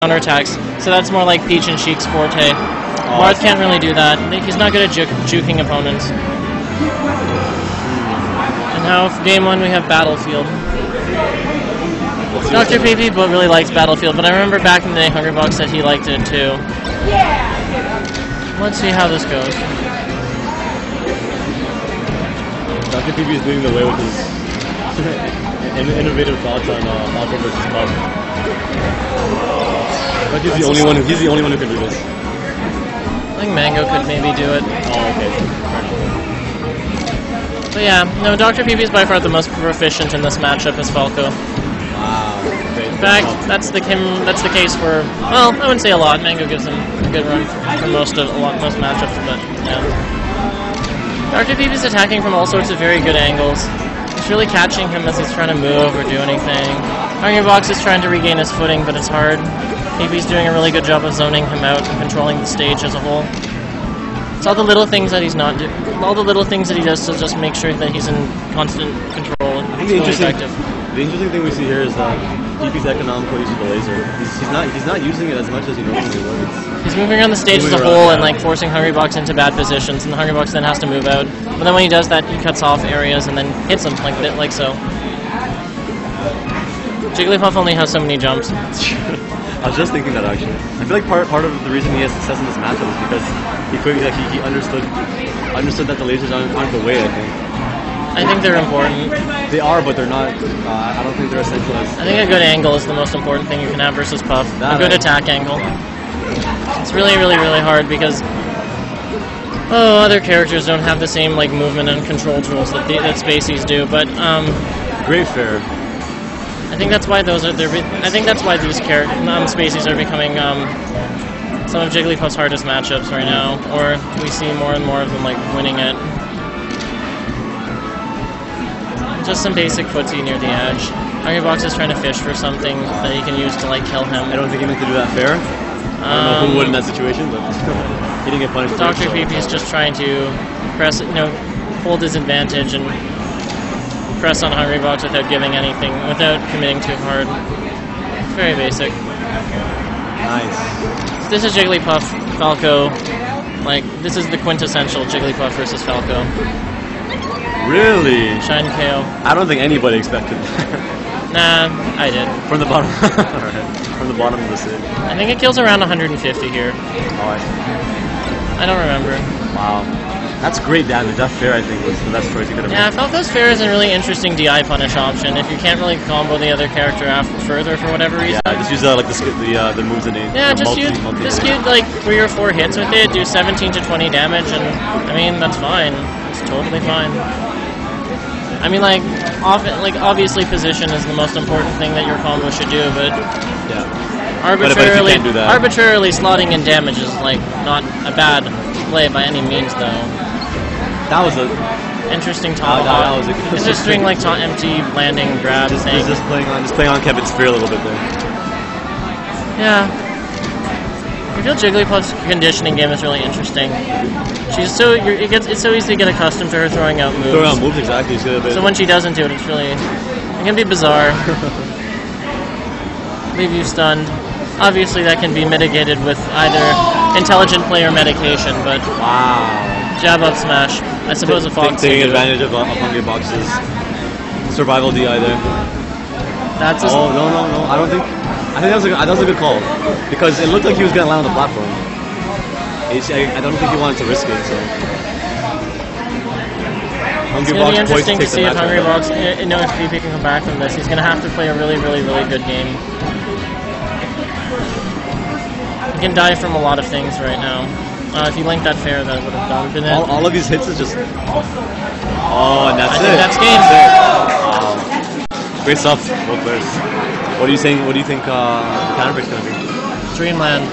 counterattacks. So that's more like Peach and Sheik's forte. Marth can't really do that. He's not good at juking opponents. And now, for game 1, we have Battlefield. Dr.PeePee really likes Battlefield, but I remember back in the day, Hungrybox said he liked it too. Let's see how this goes. Dr.PeePee is leading the way with his innovative thoughts on Falco versus Puff. But he's the only one who can do this. I think Mango could maybe do it. Oh, okay. But yeah, no, Dr.PeePee is by far the most proficient in this matchup as Falco. Wow. In fact, that's the case for, well, I wouldn't say a lot. Mango gives him a good run for most matchups, but yeah. Dr.PeePee is attacking from all sorts of very good angles. It's really catching him as he's trying to move or do anything. Hungrybox is trying to regain his footing, but it's hard. PeePee's doing a really good job of zoning him out and controlling the stage as a whole. It's all the little things that he's not all the little things that he does to just make sure that he's in constant control and it's really effective. The interesting thing we see here is that PeePee's economical use of the laser. He's not using it as much as he normally would. He's moving around the stage as a whole and like forcing Hungrybox into bad positions, and the Hungrybox then has to move out. But then when he does that, he cuts off areas and then hits them like so. Jigglypuff only has so many jumps. I was just thinking that actually. I feel like part of the reason he has success in this matchup is because he understood that the lasers aren't the way. I think they're important. They are, but they're not. I don't think they're essential. I think a good angle is the most important thing you can have versus Puff. A good attack angle. It's really, really, really hard because other characters don't have the same like movement and control tools that Spaceys do. But great fair. I think that's why I think that's why these Spaceys are becoming some of Jigglypuff's hardest matchups right now, or we see more and more of them like winning it. Just some basic footsie near the edge. Hungrybox is trying to fish for something that he can use to like kill him. I don't think he meant to do that fair. I don't know who would in that situation, but he didn't get punished. Dr.PeePee is just trying to press, hold his advantage and press on Hungrybox without giving anything, without committing too hard. It's very basic. Nice. This is Jigglypuff, Falco. Like, this is the quintessential Jigglypuff versus Falco. Really? Shine KO. I don't think anybody expected. Nah, I did. From the bottom. Alright. From the bottom of the city. I think it kills around 150 here. Oh, I don't remember. Wow. That's great damage. That fair, I think, was the best choice you could have made. Yeah, Falco's fair is a really interesting DI punish option if you can't really combo the other character further for whatever reason. Yeah, just use the moves in it. Yeah, just use like 3 or 4 hits with it, do 17 to 20 damage, and I mean that's fine. It's totally fine. I mean, like obviously position is the most important thing that your combo should do, but yeah, arbitrarily slotting in damage is like not a bad play by any means, though. That was a interesting tomahawk. Interesting, like empty landing grab thing. Just playing on Kevin's fear a little bit there. Yeah. I feel Jigglypuff's conditioning game is really interesting. It's so easy to get accustomed to her throwing out moves. Throwing out moves, exactly. So when she doesn't do it, it can be bizarre. Leave you stunned. Obviously, that can be mitigated with either intelligent play or medication, but wow. Jab up smash. I suppose a Fox taking advantage of Hungrybox's survival DI there. That's no. I think that was a good call because it looked like he was gonna land on the platform. I don't think he wanted to risk it. So it's gonna be interesting to see if Hungrybox, if PeePee can come back from this. He's gonna have to play a really, really, really good game. He can die from a lot of things right now. If you linked that fair, that would have been it. All of these hits is just. Oh, and that's it. I think that's game. Wow. Great stuff, both players. What are you saying? What do you think counterpick's gonna be? Dreamland.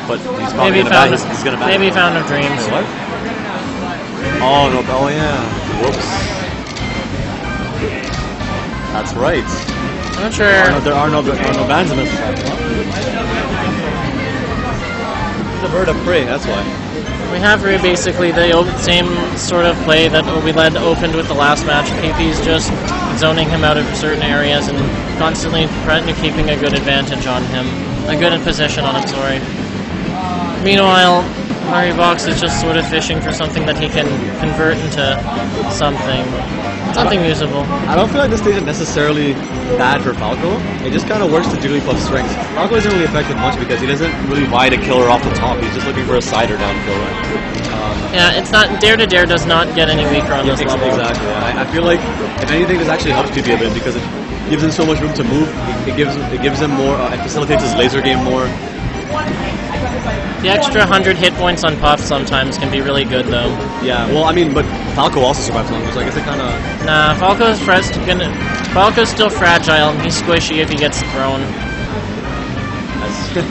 But he's probably gonna ban. Maybe Fountain of Dreams. Wait, what? Oh no! Oh yeah. Whoops. That's right. I'm not sure. There are no bans in this. The bird of prey. That's why. We have basically the same sort of play that we opened with the last match. PeePee's just zoning him out of certain areas and constantly keeping a good advantage on him. A good position on him, sorry. Meanwhile, Hungrybox is just sort of fishing for something that he can convert into something usable. I don't feel like this stage is necessarily bad for Falco. It just kind of works to Jigglypuff's strengths. Falco isn't really affected much because he doesn't really buy the killer off the top. He's just looking for a sider down kill. Yeah, it's not dare to dare does not get any weaker on this level. Exactly. I feel like if anything, this actually helps PeePee a bit because it gives him so much room to move. It gives him more. It facilitates his laser game more. The extra 100 hit points on Puff sometimes can be really good, though. Yeah, well, I mean, but Falco also survives longer, so I guess it kind of... Nah, Falco's still fragile, and he's squishy if he gets thrown. That's true.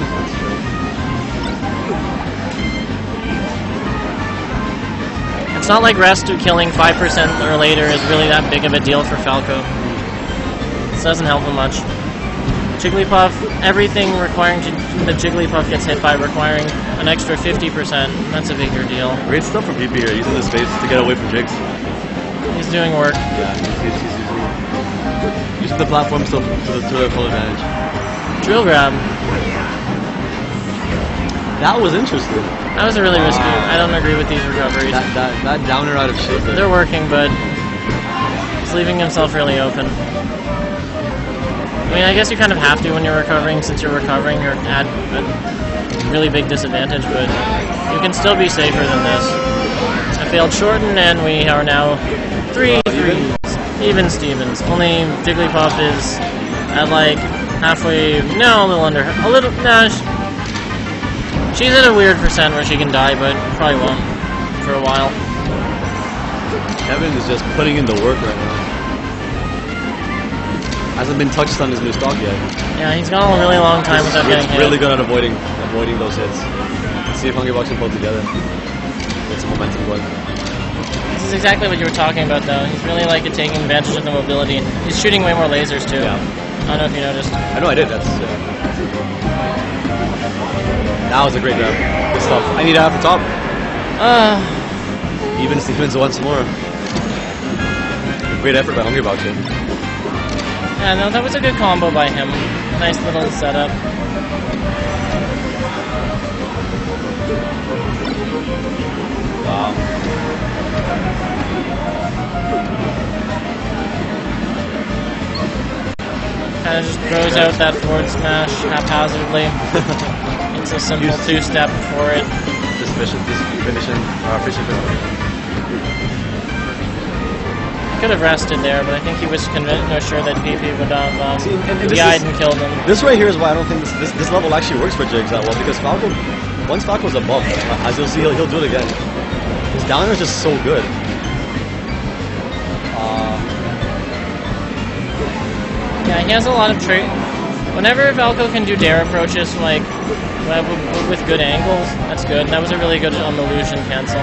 It's not like rest killing 5% or later is really that big of a deal for Falco. This doesn't help him much. Jigglypuff, everything requiring that Jigglypuff gets hit by requiring an extra 50%. That's a bigger deal. Great stuff from PeePee here, using the space to get away from Jigs. He's doing work. Yeah, he's using the platform still to their full advantage. Drill grab. That was interesting. That was a really risky. I don't agree with these recoveries. That downer out of shape. They're working, but he's leaving himself really open. I mean, I guess you kind of have to when you're recovering, since you're recovering, you're at a really big disadvantage, but you can still be safer than this. I failed Shorten, and we are now 3-3. Even Stevens. Only Jigglypuff is at like halfway, no, a little under, she's at a weird percent where she can die, but probably won't for a while. Kevin is just putting in the work right now. Hasn't been touched on his new stock yet. Yeah, he's gone a really long time without getting hit. He's really good at avoiding those hits. Let's see if Hungrybox can pull together. Get some momentum going. This is exactly what you were talking about, though. He's really like taking advantage of the mobility. He's shooting way more lasers, too. Yeah. I don't know if you noticed. I know I did. That was a great grab. Good stuff. I need to have the top. Even Stevens once more. Great effort by Hungrybox here. Yeah, no, that was a good combo by him. Nice little setup. Wow. Kind of just throws out that forward smash haphazardly. It's a simple two-step for it. Just finishing. Could have rested there, but I think he was sure that PeePee would have died and killed him. This right here is why I don't think this level actually works for Jigs that well, because Falco, once Falco's above, as you'll see, he'll do it again. His downer is just so good. Yeah, he has a lot of trade. Whenever Falco can do dare approaches like with good angles, that's good. And that was a really good illusion cancel.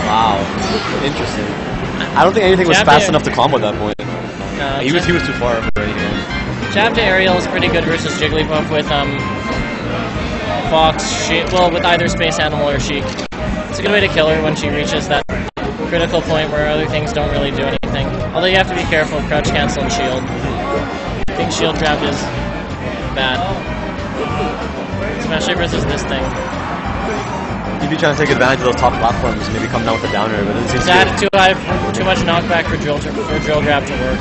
Wow, interesting. I don't think anything was fast enough to combo at that point. He was too far for anything. Jab to aerial is pretty good versus Jigglypuff with Fox, with either Space Animal or Sheik. It's a good way to kill her when she reaches that critical point where other things don't really do anything. Although you have to be careful, crouch, cancel, and shield. I think shield trap is bad. Especially versus this thing. You'd be trying to take advantage of those top platforms, maybe come down with a downer, but it seems too much knockback for drill grab to work.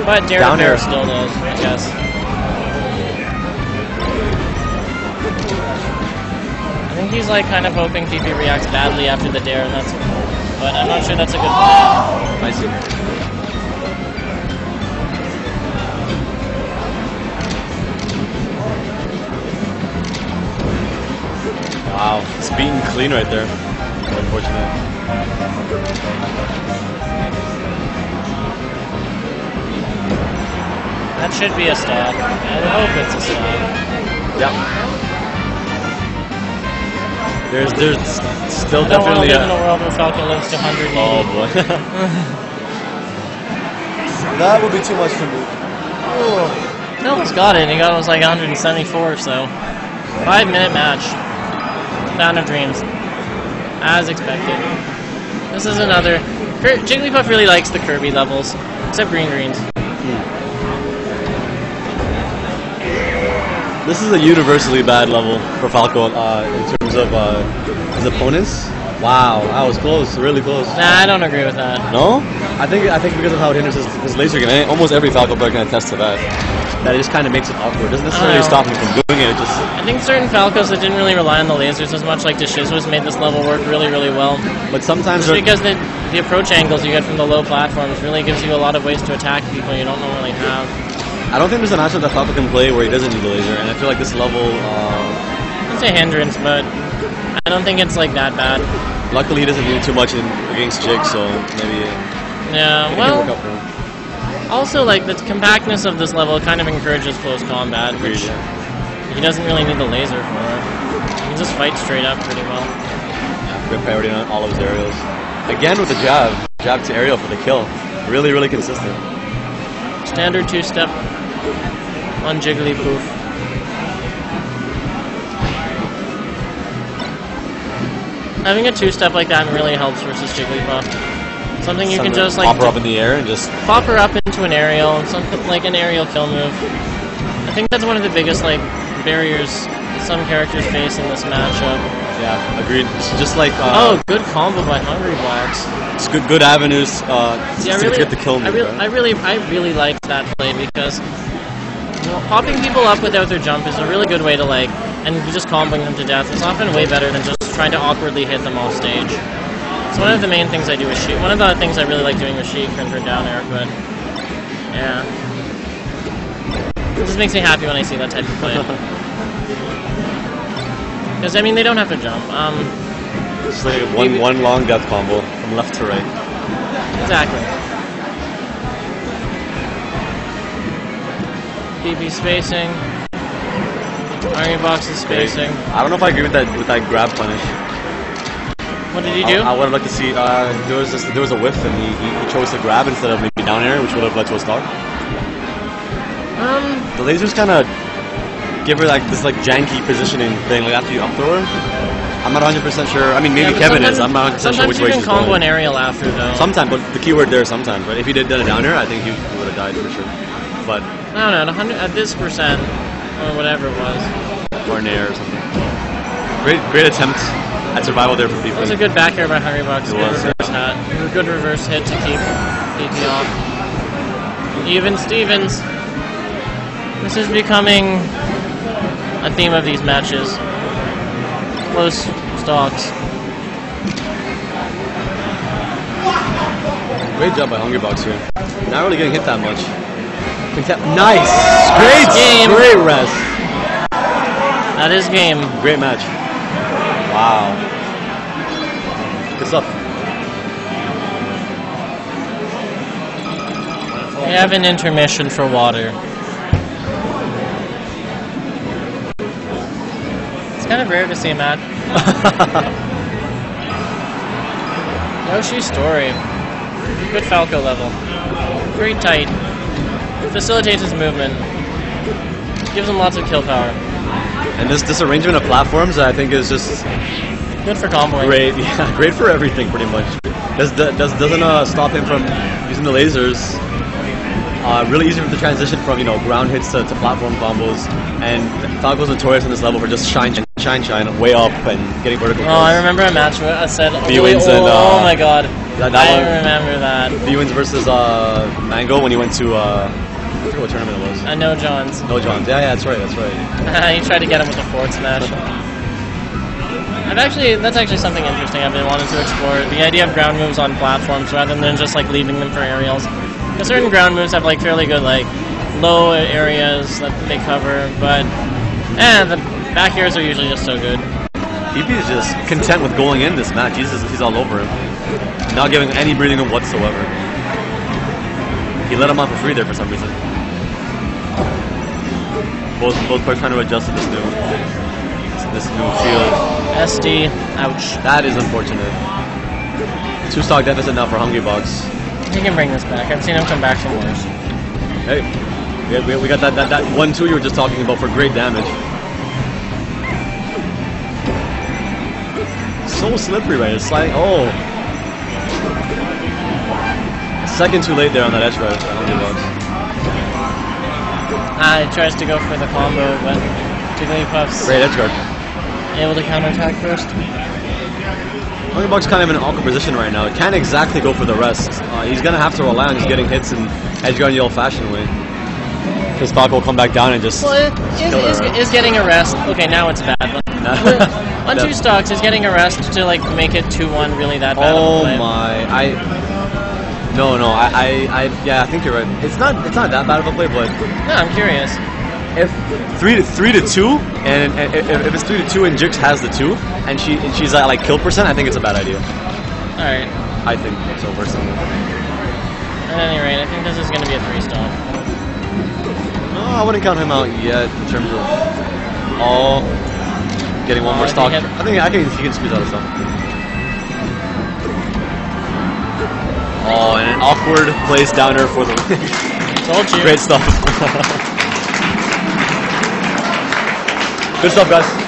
But down air still does, I guess. I think he's like kind of hoping PeePee reacts badly after the dare, and but I'm not sure that's a good plan. I see. Wow, it's beaten clean right there. Unfortunate. That should be a stop. I hope it's a stop. Yeah. There's still definitely live in a world where Falco lives to 180. Oh boy. That would be too much for me. Oh. No, he's got it. He was like 174, so 5-minute match. Fountain of Dreams, as expected. This is another... Jigglypuff really likes the Kirby levels, except greens. This is a universally bad level for Falco in terms of his opponents. Wow, that was close, really close. Nah, I don't agree with that. No? I think because of how it hinders his laser game. And almost every Falco player can attest to that. That it just kind of makes it awkward. It doesn't necessarily stop him from doing it. It just. I think certain Falcos that didn't really rely on the lasers as much, like Deshizu's, made this level work really, really well. But sometimes just because the approach angles you get from the low platforms really gives you a lot of ways to attack people you don't normally have. I don't think there's a matchup that Falco can play where he doesn't need the laser, and I feel like this level. It's a hindrance, but I don't think it's like that bad. Luckily, he doesn't need too much against Jig, so maybe. Yeah, well. Also, like, the compactness of this level kind of encourages close combat, which he doesn't really need the laser for. He can just fight straight up pretty well. Yeah, good priority on all of his aerials. Again with the jab to aerial for the kill. Really, really consistent. Standard two-step on Jigglypuff. Having a two-step like that really helps versus Jigglypuff. Something you can just like pop her up in the air and just pop her up into an aerial, something like an aerial kill move. I think that's one of the biggest like barriers some characters face in this matchup. Yeah, agreed. It's just like oh, good combo by Hungrybox. It's good avenues to get the kill move. I really liked that play because popping people up without their jump is a really good way to like, and just comboing them to death is often way better than just trying to awkwardly hit them off stage. It's one of the main things I do with Sheik. One of the things I really like doing with Sheik and her down air, but yeah. It just makes me happy when I see that type of play. Because, I mean, they don't have to jump. It's like one long death combo from left to right. Exactly. PeePee spacing. Hungrybox is spacing. I don't know if I agree with that grab punish. What did he do? I would have liked to see there was a whiff and he chose to grab instead of maybe down air, which would have led to a stock. The lasers kind of give her like this like janky positioning thing, like after you up throw her. I'm not 100% sure. I mean, maybe Kevin is. I'm not 100% sure which way she's going. Sometimes you can combo an aerial after though. Sometimes, but the keyword there is sometimes. But if he did done a down air, I think he would have died for sure. But I don't know, at this percent or whatever it was, or an air or something. Great attempt at survival there for PeePee. It was a good back air by Hungrybox. Good reverse hat. Good reverse hit to keep PeePee off. Even Stevens. This is becoming a theme of these matches. Close stocks. Great job by Hungrybox here. Not really getting hit that much. Nice! Great game! Great rest. That is game. Great match. Wow. Good stuff. We have an intermission for water. It's kind of rare to see a match. Yoshi's story. Good Falco level. Very tight. Facilitates his movement. Gives him lots of kill power. And this arrangement of platforms, I think, is just good for comboing. Great, yeah, great for everything, pretty much. Doesn't stop him from using the lasers. Really easy to transition from ground hits to platform combos. And Falco's notorious on this level for just shine way up and getting vertical. Oh, I remember a match where I said, B-Wins and oh my god, I remember that. B-Wins versus Mango when he went to I forget what tournament it was. No Johns. No Johns. Yeah, that's right. You tried to get him with a forward smash. That's actually something interesting I've been wanting to explore. The idea of ground moves on platforms rather than just like leaving them for aerials. Because certain ground moves have like fairly good like low areas that they cover, but the back airs are usually just so good. PeePee is just content with going in this match. He's all over him. Not giving any breathing room whatsoever. He let him on for free there for some reason. Both players trying to adjust to this new field. SD, ouch. That is unfortunate. 2 stock deficit now for Hungrybox. He can bring this back. I've seen him come back from worse. Hey, we got that 1-2 you were just talking about for great damage. So slippery, right? It's like, oh. second too late there on that edge guard. Hungrybox. It tries to go for the combo, but Jigglypuff's Great edge guard. able to counterattack first. Hungrybox kind of in an awkward position right now. Can't exactly go for the rest. He's gonna have to rely on just getting hits and edge guard in the old-fashioned way. Because Falco will come back down and just. Well, is getting a rest. Okay, now it's bad. On two stocks, is getting a rest to like make it 2-1 really that bad? Oh my! No, yeah, I think you're right. It's not that bad of a play, but No, I'm curious. if 3-2 and if it's 3-2 and Jix has the 2 and she's at like kill percent, I think it's a bad idea. All right. I think so personally. At any rate, I think this is going to be a 3-stop. No, I wouldn't count him out yet in terms of getting one more stock. I think he can squeeze out of something. Oh, and an awkward place downer for the win. Told you. Great stuff. Good stuff, guys.